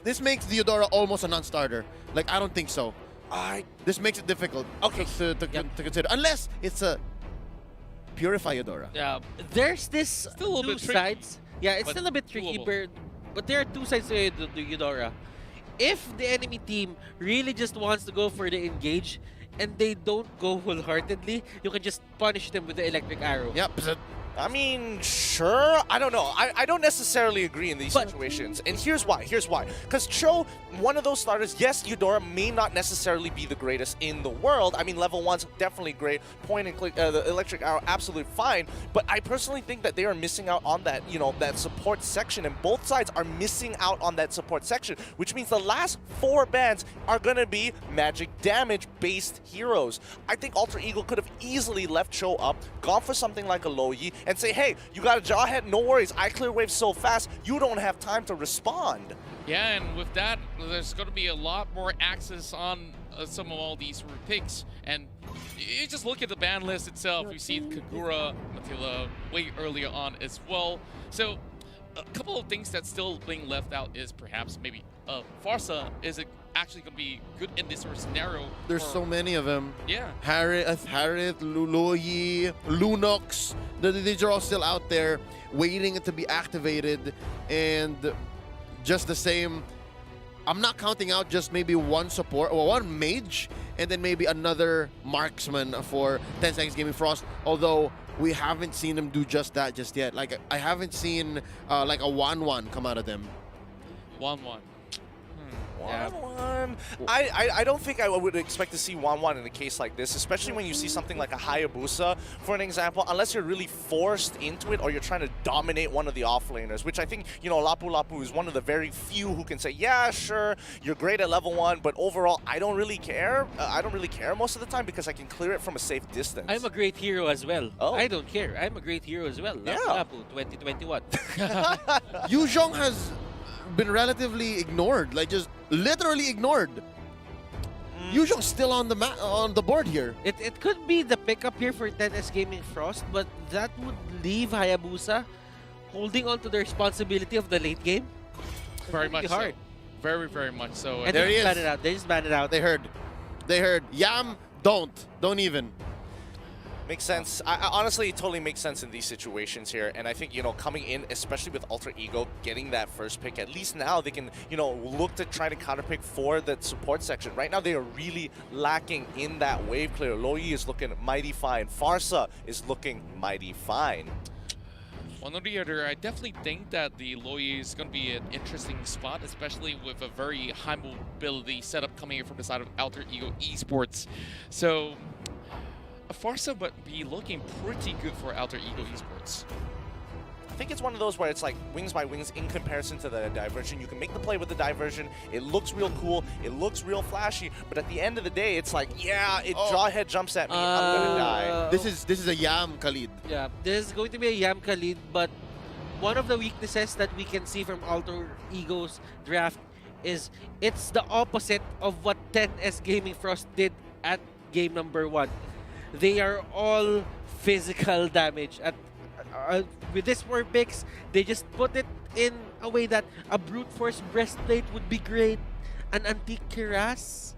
this makes the Eudora almost a non-starter. Like, I don't think so. This makes it difficult to consider. Unless it's a Purify Eudora. Yeah, there's this Still a little two bit tricky. sides. Yeah, it's still a bit tricky, doable. but there are two sides to Eudora. If the enemy team really just wants to go for the engage and they don't go wholeheartedly, you can just punish them with the electric arrow. Yep. I mean, sure. I don't know. I don't necessarily agree in these situations. And here's why. Because Cho, one of those starters, yes, Eudora may not necessarily be the greatest in the world. I mean, level 1's definitely great. Point and click, the electric arrow, absolutely fine. But I personally think that they are missing out on that, that support section. And both sides are missing out on that support section, which means the last 4 bans are going to be magic damage-based heroes. I think Alter Ego could have easily left Cho up, gone for something like a Lo Yi, and say, hey, you got a Jawhead, no worries, I clear waves so fast, you don't have time to respond. Yeah, and with that, there's going to be a lot more access on some of all these picks. And you just look at the ban list itself, you see Kagura, Matila way earlier on as well. So a couple of things that's still being left out is perhaps maybe Farsa is actually going to be good in this sort of scenario. There's so many of them. Yeah. Harith, Luloyi, Lunox. These are all still out there waiting to be activated. And just the same, I'm not counting out just maybe one support or one mage and then maybe another marksman for 10 Seconds Gaming Frost. Although we haven't seen them do just that just yet. Like, I haven't seen like a 1-1 come out of them. 1-1. Yeah. 1-1. I don't think I would expect to see 1-1 in a case like this, especially when you see something like a Hayabusa, for an example, unless you're really forced into it or you're trying to dominate one of the offlaners, which I think, Lapu Lapu is one of the very few who can say, yeah, sure, you're great at level 1, but overall, I don't really care. I don't really care most of the time because I can clear it from a safe distance. I'm a great hero as well. Oh. I don't care. I'm a great hero as well. Yeah. Lapu 2021. Yuzhong has been relatively ignored, like just literally ignored. Yuzhong's still on the board here. It could be the pickup here for 10S Gaming Frost, but that would leave Hayabusa holding on to the responsibility of the late game. Very much so. hard. Very, very much so. And There they he just is. ban it out. They just ban it out. They heard. Yam, don't even. Makes sense. I honestly, it totally makes sense in these situations here. And I think, coming in, especially with Alter Ego, getting that first pick, at least now they can, look to try to counterpick for that support section. Right now, they are really lacking in that wave clear. Lo Yi is looking mighty fine. Farsa is looking mighty fine. One or the other, I definitely think that the Lo Yi is going to be an interesting spot, especially with a very high mobility setup coming in from the side of Alter Ego Esports. So Farsa would be looking pretty good for Alter Ego Esports. I think it's one of those where it's like wings by wings in comparison to the diversion. You can make the play with the diversion. It looks real cool. It looks real flashy. But at the end of the day, it's like, yeah, Jawhead jumps at me. I'm gonna die. This is a Yam Khalid. Yeah, this is going to be a Yam Khalid, but one of the weaknesses that we can see from Alter Ego's draft is it's the opposite of what 10S Gaming Frost did at game number 1. They are all physical damage. With these 4 picks, they just put it in a way that a brute force breastplate would be great, an antique cuirass.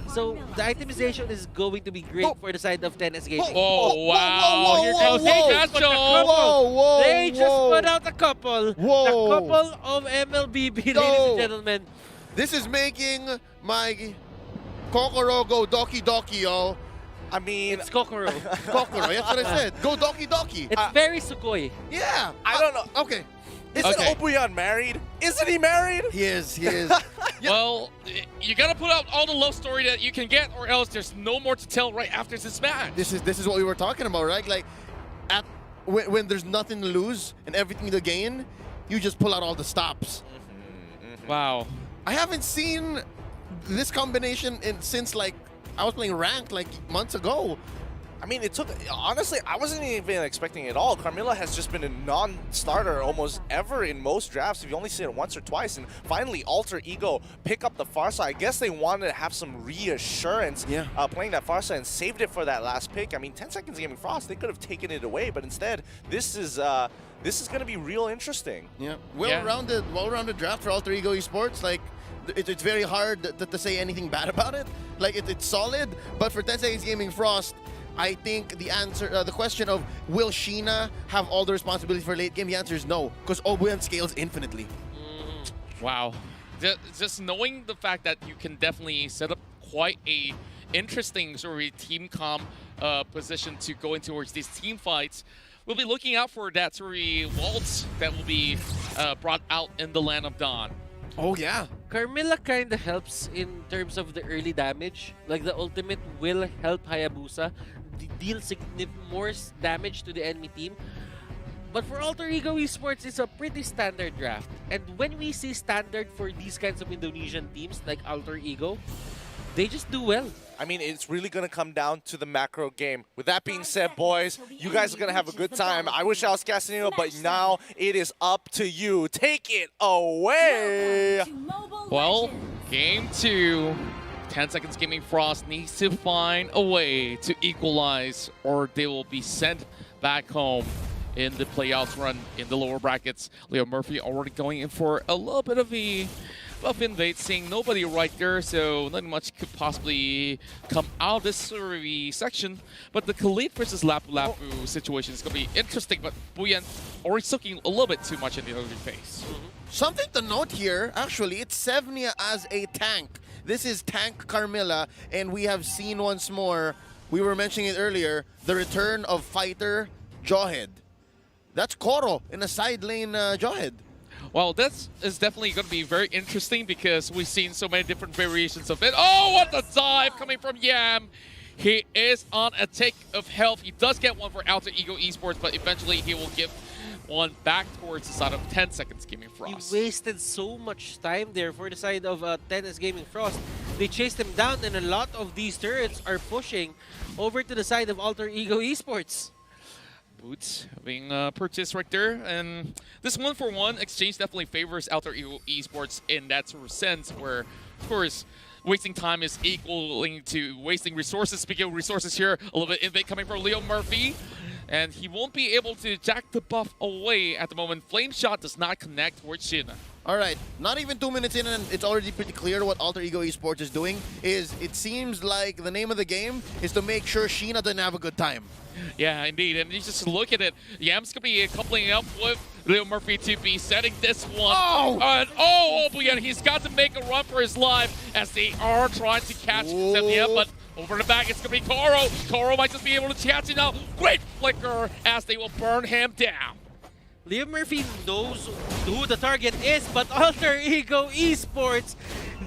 So the itemization is going to be great for the side of 10S Gaming. Oh, wow. Here comes whoa, They just put out a couple. Whoa. The couple of MLBB, ladies and gentlemen. This is making my Kokoro go Doki Doki, yo. I mean, It's Kokoro. Kokoro, that's what I said. Go Doki Doki. It's very Sugoi. Yeah. I don't know. Okay. Isn't Okay. Opuyan married? Isn't he married? He is. Well, you got to put out all the love story that you can get, or else there's no more to tell right after this match. This is what we were talking about, right? Like, when there's nothing to lose and everything to gain, you just pull out all the stops. Wow. I haven't seen this combination since like I was playing ranked like months ago. I mean, it took, honestly, I wasn't even expecting it at all. Carmilla has just been a non-starter almost ever in most drafts. You've only seen it once or twice, and finally Alter Ego pick up the far side. I guess they wanted to have some reassurance playing that far side and saved it for that last pick. I mean, 10 Seconds Gaming Frost, they could have taken it away, but instead, this is going to be real interesting. Yeah, well-rounded draft for Alter Ego Esports. Like, it's very hard to say anything bad about it. Like, it's solid, but for 10 Seconds Gaming Frost, I think the answer, the question of will Sheena have all the responsibility for late game, the answer is no, because Obuyan scales infinitely. Wow. Just knowing the fact that you can definitely set up quite a interesting sort of team comp position to go into towards these team fights. We'll be looking out for that sort of waltz that will be brought out in the Land of Dawn. Oh, yeah. Carmilla kind of helps in terms of the early damage. Like, the ultimate will help Hayabusa deal more damage to the enemy team. But for Alter Ego Esports, it's a pretty standard draft. And when we see standard for these kinds of Indonesian teams like Alter Ego, they just do well. I mean, it's really going to come down to the macro game. With that being said, boys, you guys are going to have a good time. I wish I was Castanino, but now it is up to you. Take it away! Well, game 2, 10 Seconds Gaming Frost needs to find a way to equalize, or they will be sent back home in the playoffs run in the lower brackets. Leo Murphy already going in for a little bit of a buff invade, seeing nobody right there, so not much could possibly come out of this sort of section. But the Khalid versus Lapu Lapu situation is going to be interesting, but Buyan already soaking a little bit too much in the early phase. Something to note here, actually, it's Sevnia as a tank. This is tank Carmilla, and we have seen once more, we were mentioning it earlier, the return of fighter Jawhead. That's Koro in a side lane Jawhead. Well, this is definitely going to be very interesting because we've seen so many different variations of it. Oh, what a dive coming from Yam! He is on a take of health. He does get one for Alter Ego Esports, but eventually he will give one back towards the side of 10 Seconds Gaming Frost. He wasted so much time there for the side of 10S Gaming Frost. They chased him down, and a lot of these turrets are pushing over to the side of Alter Ego Esports. Boots being purchased right there, and this 1-for-1 exchange definitely favors Alter Ego Esports in that sort of sense, where, of course, wasting time is equaling to wasting resources. Speaking of resources here, a little bit invade coming from Leo Murphy, and he won't be able to jack the buff away at the moment. Flame Shot does not connect towards Shin. All right, not even 2 minutes in and it's already pretty clear what Alter Ego Esports is doing. It seems like the name of the game is to make sure Sheena doesn't have a good time. Yeah, indeed. And you just look at it. Yam's going to be coupling up with Leo Murphy to be setting this one. Oh! But yeah, he's got to make a run for his life as they are trying to catch Sevnia. But over the back, it's going to be Koro. Koro might just be able to catch it now. Great flicker as they will burn him down. Leo Murphy knows who the target is, but Alter Ego Esports,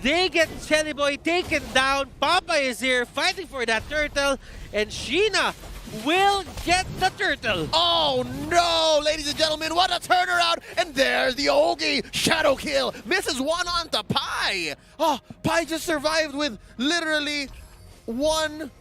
they get Shelly Boy taken down. Papa is here fighting for that turtle, and Sheena will get the turtle. Oh no, ladies and gentlemen, what a turnaround! And there's the Ogi shadow kill. Misses one onto Pi. Oh, Pi just survived with literally 1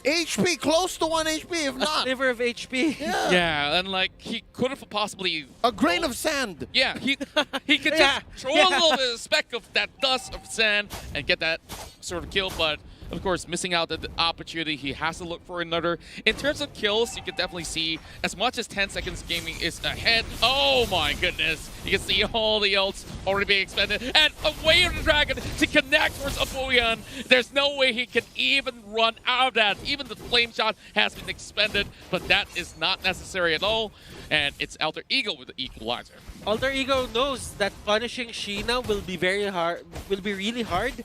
HP, close to 1 HP, if A not. sliver of HP. Yeah, and like he could have possibly A grain of sand. Yeah, he could just throw a little bit of speck of that dust of sand and get that sort of kill, but of course, missing out the opportunity, he has to look for another. In terms of kills, you can definitely see as much as 10 Seconds Gaming is ahead. Oh my goodness. You can see all the ults already being expended. And away of the dragon to connect towards Apoyan. There's no way he can even run out of that. Even the flame shot has been expended, but that is not necessary at all. And it's Alter Ego with the equalizer. Alter Ego knows that punishing Sheena will be very hard, will be really hard.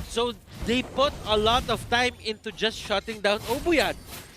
So they put a lot of time into just shutting down Obuyan.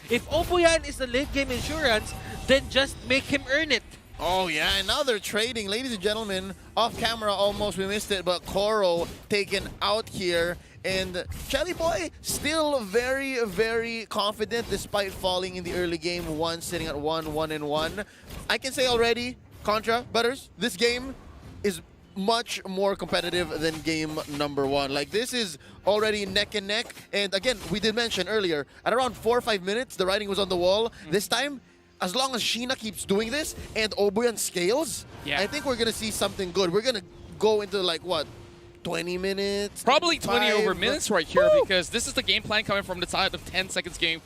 If Obuyan is the late game insurance, then just make him earn it. Oh yeah, and now they're trading. Ladies and gentlemen, off camera almost, we missed it, but Koro taken out here. And Shelly Boy still very, very confident despite falling in the early game. One sitting at 1-1-1. I can say already, Contra, Butters, this game is much more competitive than game number 1. Like, this is already neck and neck. And again, we did mention earlier, at around 4 or 5 minutes, the writing was on the wall. This time, as long as Sheena keeps doing this and Obuyan scales, I think we're going to see something good. We're going to go into, like, what, 20 minutes? Probably 20 over 5? minutes right here because this is the game plan coming from the side of 10 seconds game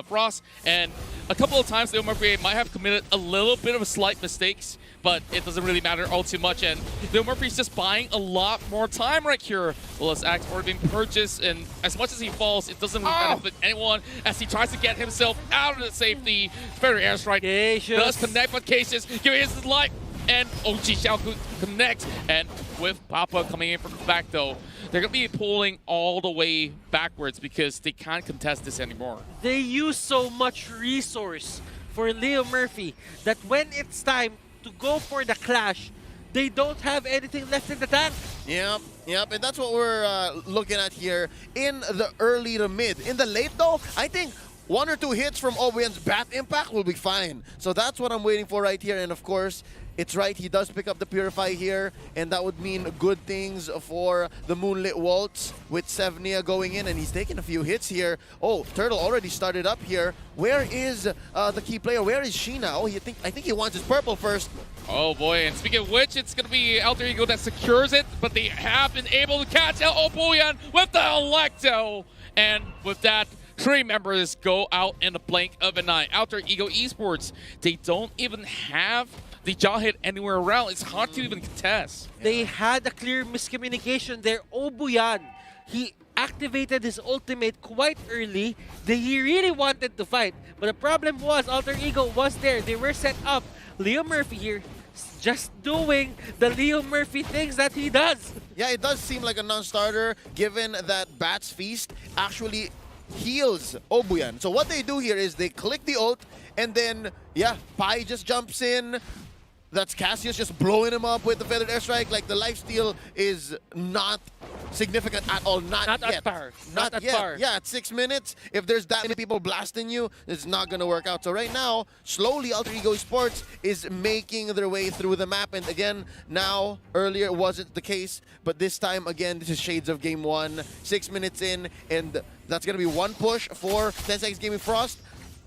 Frost. And a couple of times, Leo Murphy might have committed a little bit of slight mistakes, but it doesn't really matter all too much. And Leo Murphy's just buying a lot more time right here. Well, his axe already being purchased, and as much as he falls, it doesn't really benefit anyone as he tries to get himself out of the safety. Very airstrike does connect, but Cassius giving his life. And OG Xiao connects, and with Papa coming in from the back though, they're going to be pulling all the way backwards because they can't contest this anymore. They use so much resource for Leo Murphy that when it's time to go for the clash, they don't have anything left in the tank. Yep, and that's what we're looking at here in the early to mid. In the late though, I think 1 or 2 hits from Obuyan's bat impact will be fine. So that's what I'm waiting for right here. And of course, it's right, he does pick up the Purify here, and that would mean good things for the Moonlit Waltz with Sevnia going in, and he's taking a few hits here. Oh, Turtle already started up here. Where is the key player? Where is Sheena? Oh, I think he wants his purple first. Oh boy, and speaking of which, it's going to be Alter Ego that secures it, but they have been able to catch out Obuyan with the Electo. And with that, 3 members go out in the blink of an eye. Alter Ego Esports, they don't even have the jaw hit anywhere around. It's hard to even contest. They had a clear miscommunication there. Obuyan, he activated his ultimate quite early. He really wanted to fight, but the problem was Alter Ego was there. They were set up. Leo Murphy here, just doing the Leo Murphy things that he does. Yeah, it does seem like a non-starter given that Bat's Feast actually heals Obuyan. So what they do here is they click the ult, and then, yeah, Pai just jumps in. That's Cassius just blowing him up with the Feathered Airstrike. Like, the lifesteal is not significant at all. Not yet. At par. Not at yet. par. Yeah, at 6 minutes, if there's that many people blasting you, it's not going to work out. So right now, slowly, Alter Ego Sports is making their way through the map. And again, now, earlier it wasn't the case. But this time, again, this is shades of Game 1. 6 minutes in, and that's going to be 1 push for 10 Seconds Gaming Frost,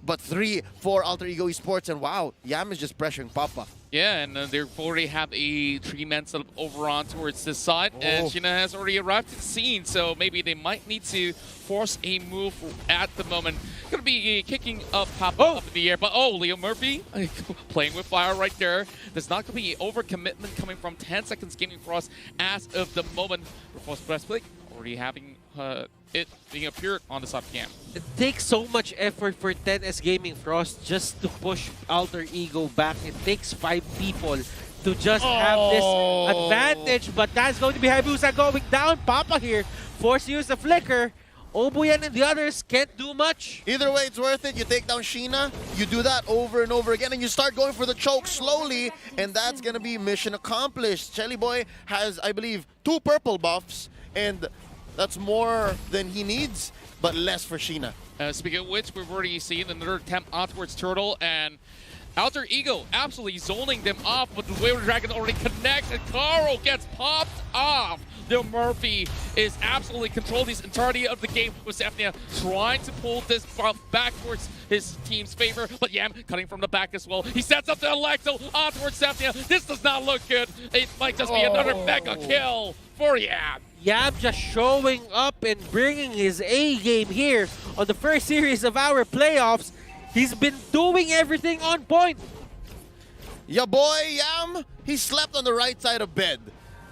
but 3 for Alter Ego Esports. And wow, Yam is just pressuring Papa. Yeah, and they already have a 3-man setup over on towards this side, and Sheena has already arrived at the scene, so maybe they might need to force a move at the moment. Gonna be kicking up Papa up in the air, but Leo Murphy playing with fire right there. There's not gonna be overcommitment coming from 10 Seconds Gaming Frost as of the moment. Reverse breastplate already having it being appeared on the sub cam. It takes so much effort for 10S Gaming Frost just to push Alter Ego back. It takes 5 people to just have this advantage, but that's going to be Hayabusa going down. Papa here forced to use the flicker. Obuyan and the others can't do much. Either way, it's worth it. You take down Sheena, you do that over and over again, and you start going for the choke slowly, and that's going to be mission accomplished. Shelly Boy has, I believe, 2 purple buffs, and that's more than he needs, but less for Sheena. Speaking of which, we've already seen another attempt out towards Turtle, and Alter Ego absolutely zoning them off, but the Wayward Dragon already connects, and Carl gets popped off. Leo Murphy is absolutely controlling this entirety of the game with Sevnia trying to pull this buff back towards his team's favor, but Yam cutting from the back as well. He sets up the Electo on towards Sevnia. This does not look good. It might just be another mega kill for Yam. Yam just showing up and bringing his A game here on the first series of our playoffs. He's been doing everything on point. Ya boy, Yam, he slept on the right side of bed.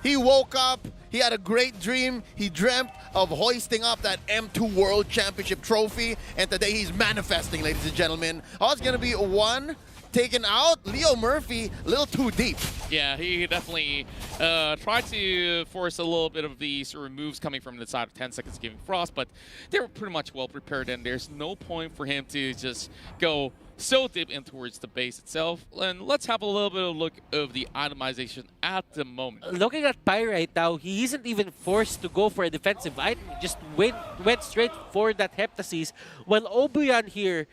He woke up, he had a great dream. He dreamt of hoisting up that M2 World Championship trophy, and today he's manifesting, ladies and gentlemen. Oh, it's gonna be 1 taken out. Leo Murphy, a little too deep. Yeah, he definitely tried to force a little bit of the sort of moves coming from the side of 10 Seconds Gaming Frost, but they were pretty much well prepared, and there's no point for him to just go so deep in towards the base itself. And let's have a little bit of a look of the itemization at the moment. Looking at Pai right now, he isn't even forced to go for a defensive item. He just went straight for that Heptasis. While Obuyan here,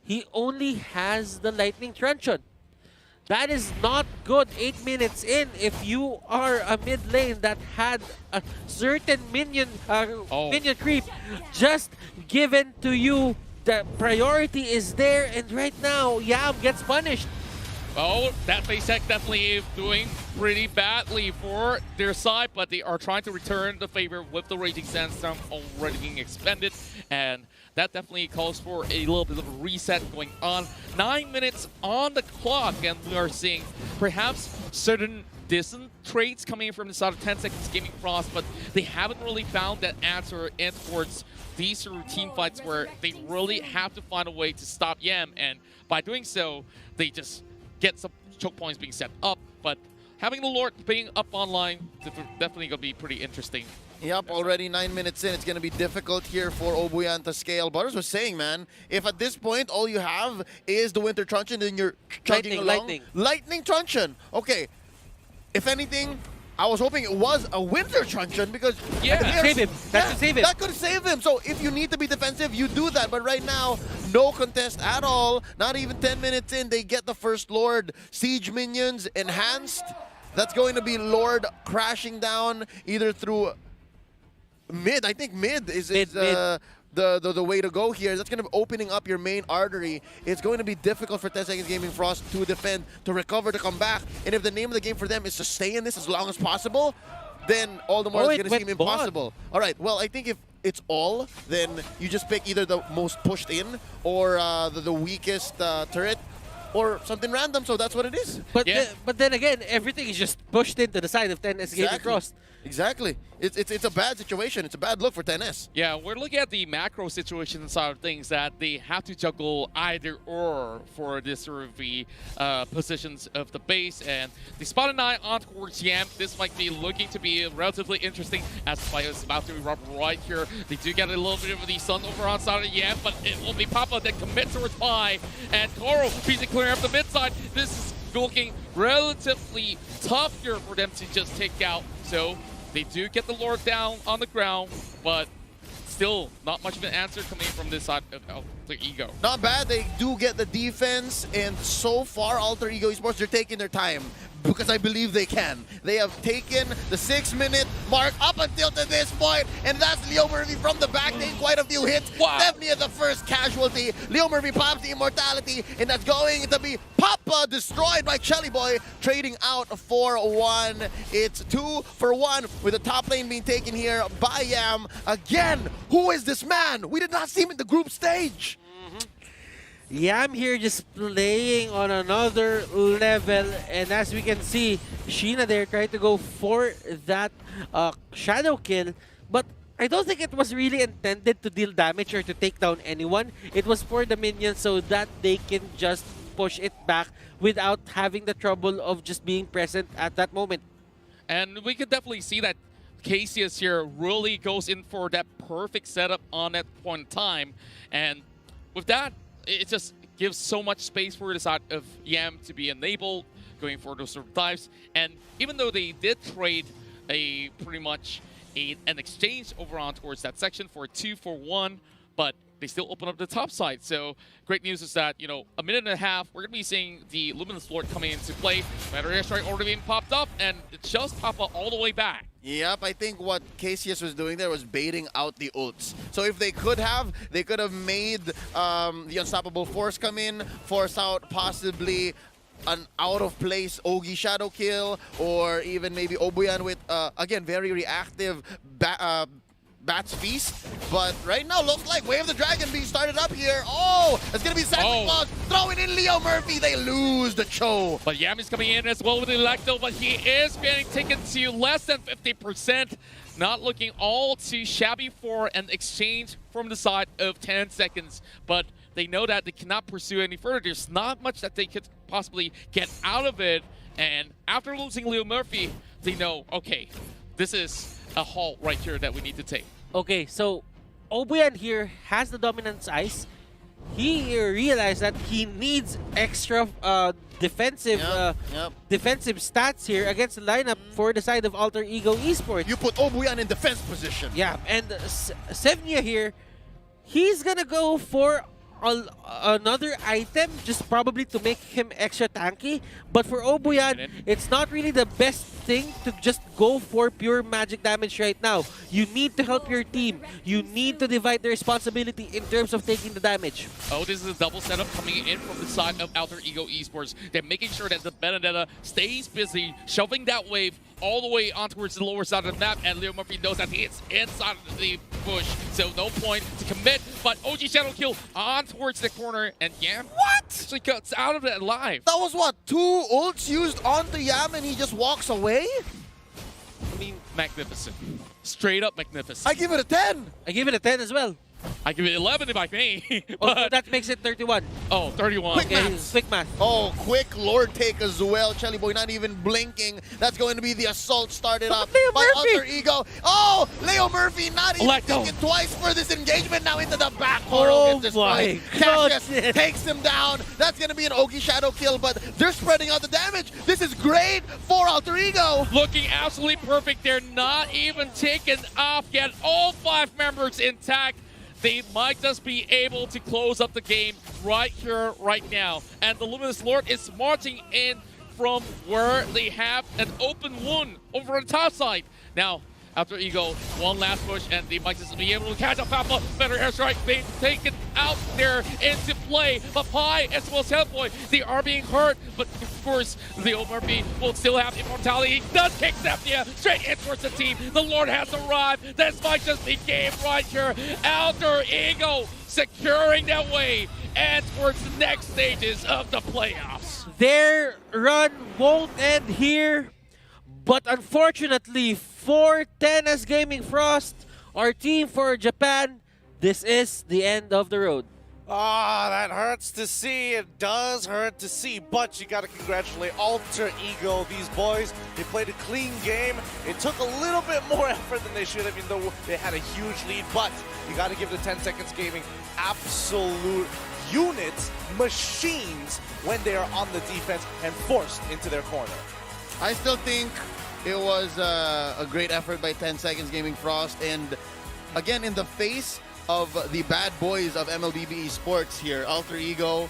he only has the Lightning Truncheon. That is not good 8 minutes in if you are a mid lane that had a certain minion minion creep just given to you. The priority is there, and right now Yam gets punished. Oh, that face tech definitely doing pretty badly for their side, but they are trying to return the favor with the Raging Sandstorm already being expended, and that definitely calls for a little bit of a reset going on. 9 minutes on the clock, and we are seeing perhaps certain distant traits coming from the side of 10 Seconds Gaming Frost, but they haven't really found that answer in towards these sort of team fights where they really have to find a way to stop Yam, and by doing so, they just get some choke points being set up, but having the Lord being up online definitely going to be pretty interesting. Yep, already 9 minutes in. It's going to be difficult here for Obuyan to scale. Butters was saying, man, if at this point all you have is the Winter Truncheon, then you're chugging along. Lightning Truncheon. Okay, if anything, I was hoping it was a Winter Truncheon because save him. That could save him. That could save him. So if you need to be defensive, you do that. But right now, no contest at all. Not even 10 minutes in, they get the first Lord. Siege minions enhanced. That's going to be Lord crashing down either through mid. I think mid is the way to go here. That's going to be opening up your main artery. It's going to be difficult for 10 Seconds Gaming Frost to defend, to recover, to come back. And if the name of the game for them is to stay in this as long as possible, then all the more it's going to seem impossible. All right, well, I think if it's all, then you just pick either the most pushed in or the weakest turret or something random, so that's what it is. But but then again, everything is just pushed into the side of 10S Gaming Frost. Exactly. It's a bad situation. It's a bad look for 10S. Yeah, we're looking at the macro situation side of things that they have to juggle either or for this sort of the positions of the base. And they spot an eye on towards Yam. This might be looking to be relatively interesting as the fight is about to erupt right here. They do get a little bit of the sun over on side of Yam, but it will be Papa that commits towards Pi. And Koro busy clearing up the mid side. This is looking relatively tough here for them to just take out. So they do get the Lord down on the ground, but still not much of an answer coming from this side of Alter Ego. Not bad. They do get the defense, and so far, Alter Ego Esports, they're taking their time because I believe they can. They have taken the 6-minute mark up until to this point, and that's Leo Murphy from the back, taking quite a few hits. Wow. Definitely at the first casualty. Leo Murphy pops the immortality, and that's going to be Papa destroyed by Chelly Boy, trading out for 1. It's 2 for 1 with the top lane being taken here by Yam. Again, who is this man? We did not see him in the group stage. Yam here just playing on another level, and as we can see, Sheena there tried to go for that shadow kill, but I don't think it was really intended to deal damage or to take down anyone. It was for the minions so that they can just push it back without having the trouble of just being present at that moment. And we could definitely see that Cassius here really goes in for that perfect setup on that point in time, and with that, it just gives so much space for the side of Yam to be enabled, going for those sort of dives. And even though they did trade a pretty much an exchange over on towards that section for 2 for 1, but they still open up the top side. So great news is that, you know, a minute and a half, we're going to be seeing the Luminous Lord coming into play. Better airstrike already being popped up, and it's just Papa all the way back. Yep, I think what Cassius was doing there was baiting out the ults. So if they could have made the Unstoppable Force come in, force out possibly an out-of-place Ogi Shadow kill, or even maybe Obuyan with, again, very reactive Bat's Feast. But right now, looks like Wave of the Dragon being started up here. Oh, it's going to be Santa Claus throwing in Leo Murphy. They lose the Cho. But Yam is coming in as well with the Electo, but he is getting taken to less than 50%. Not looking all too shabby for an exchange from the side of 10 seconds. But they know that they cannot pursue any further. There's not much that they could possibly get out of it. And after losing Leo Murphy, they know, okay, this is a halt right here that we need to take. Okay, so Obuyan here has the Dominance Ice. He realized that he needs extra defensive defensive stats here against the lineup for the side of Alter Ego Esports. You put Obuyan in defense position. Yeah, and Sevnia here, he's gonna go for another item just probably to make him extra tanky. But for Obuyan, it's not really the best thing to just go for pure magic damage right now. You need to help your team. You need to divide the responsibility in terms of taking the damage. Oh, this is a double setup coming in from the side of Alter Ego Esports. They're making sure that the Benedetta stays busy, shoving that wave all the way on towards the lower side of the map, and Leo Murphy knows that it's inside of the bush, so no point to commit, but OG Shadow Kill on towards the corner, and Yam actually cuts out of it alive. That was what, 2 ults used on the Yam and he just walks away? I mean, magnificent. Straight up magnificent. I give it a 10. I give it a 10 as well. I give it 11 if I may. Oh, But, that makes it 31. oh, 31. Quick Okay, maths. quick math. Oh, quick Lord take as well. Shelly Boy not even blinking. That's going to be the assault started off Leo by Murphy. Alter Ego. Oh, Leo Murphy not even Let go. thinking twice for this engagement. Now into the back Oh portal. Gets destroyed. my Cassius goodness. takes him down. That's going to be an Ogi Shadow kill, but they're spreading out the damage. This is great for Alter Ego. Looking absolutely perfect. They're not even taken off yet. All 5 members intact. They might just be able to close up the game right here, right now. And the Luminous Lord is marching in from where they have an open wound over on the top side. Now, after Ego, one last push, and they might just be able to catch up Papa. Better airstrike. They've taken out there into play. But Pi as well as Hellboy, they are being hurt. But of course, Leo Murphy will still have immortality. He does kick Zephia straight in towards the team. The Lord has arrived. This might just be game right here. Alter Ego securing their way and towards the next stages of the playoffs. Their run won't end here, but unfortunately for 10S Gaming Frost, our team for Japan, this is the end of the road. Ah, that hurts to see. It does hurt to see, but you gotta congratulate Alter Ego. These boys, they played a clean game. It took a little bit more effort than they should have, even though they had a huge lead, but you gotta give the 10 Seconds Gaming absolute units, machines, when they are on the defense and forced into their corner. I still think it was a great effort by 10 Seconds Gaming Frost, and again, in the face of the bad boys of MLBB Esports here, Alter Ego,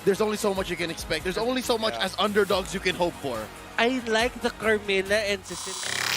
there's only so much you can expect. There's only so much as underdogs you can hope for. I like the Carmela and Cecil.